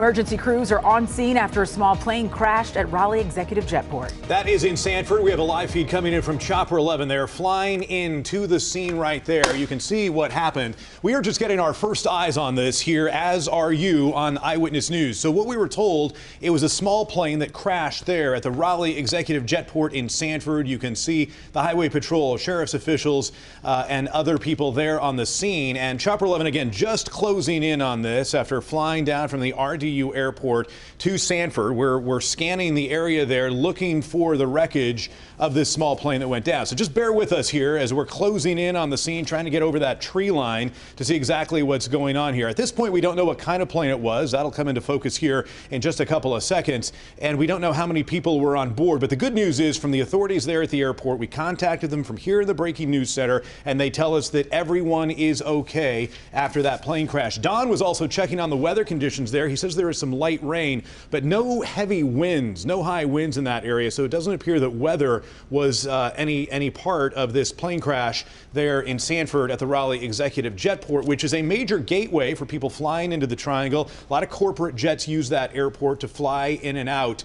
Emergency crews are on scene after a small plane crashed at Raleigh Executive Jetport. That is in Sanford. We have a live feed coming in from Chopper 11. They're flying into the scene right there. You can see what happened. We are just getting our first eyes on this here, as are you, on Eyewitness News. So what we were told, it was a small plane that crashed there at the Raleigh Executive Jetport in Sanford. You can see the Highway Patrol, sheriff's officials, and other people there on the scene. And Chopper 11, again, just closing in on this after flying down from the RDU Airport to Sanford. We're scanning the area there, looking for the wreckage of this small plane that went down. So just bear with us here as we're closing in on the scene, trying to get over that tree line to see exactly what's going on here. At this point, we don't know what kind of plane it was. That'll come into focus here in just a couple of seconds. And we don't know how many people were on board. But the good news is, from the authorities there at the airport, we contacted them from here in the Breaking News Center, and they tell us that everyone is okay after that plane crash. Don was also checking on the weather conditions there. He says there is some light rain, but no heavy winds, no high winds in that area. So it doesn't appear that weather was any part of this plane crash there in Sanford at the Raleigh Executive Jetport, which is a major gateway for people flying into the Triangle. A lot of corporate jets use that airport to fly in and out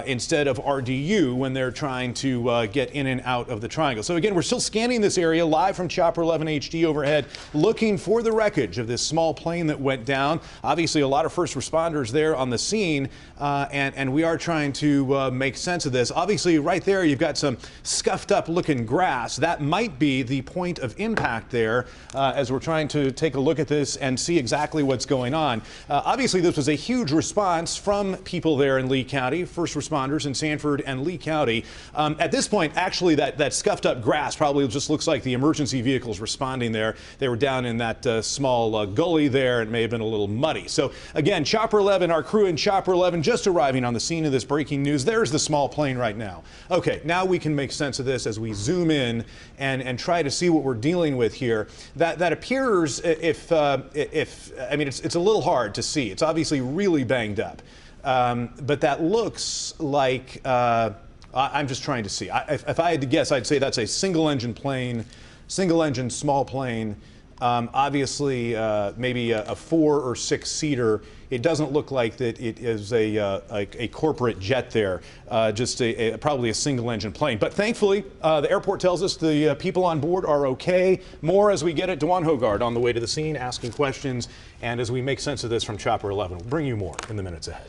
instead of RDU when they're trying to get in and out of the Triangle. So again, we're still scanning this area live from Chopper 11 HD overhead, looking for the wreckage of this small plane that went down. Obviously, a lot of first responders there on the scene, and we are trying to make sense of this. Obviously, right there, you've got some scuffed up looking grass. That might be the point of impact there as we're trying to take a look at this and see exactly what's going on. Obviously, this was a huge response from people there in Lee County, first responders in Sanford and Lee County. At this point, actually, that scuffed up grass probably just looks like the emergency vehicles responding there. They were down in that small gully there. It may have been a little muddy. So again, Chopper 11, our crew in Chopper 11 just arriving on the scene of this breaking news. There's the small plane right now. Okay, now we can make sense of this as we zoom in and try to see what we're dealing with here. That appears, I mean, it's a little hard to see. It's obviously really banged up. But that looks like, I'm just trying to see. If I had to guess, I'd say that's a single engine plane, single engine small plane. Obviously, maybe a 4 or 6 seater. It doesn't look like that it is a corporate jet there, just probably a single engine plane. But thankfully, the airport tells us the people on board are okay. More as we get it. Dewan Hogard on the way to the scene, asking questions. And as we make sense of this from Chopper 11, we'll bring you more in the minutes ahead.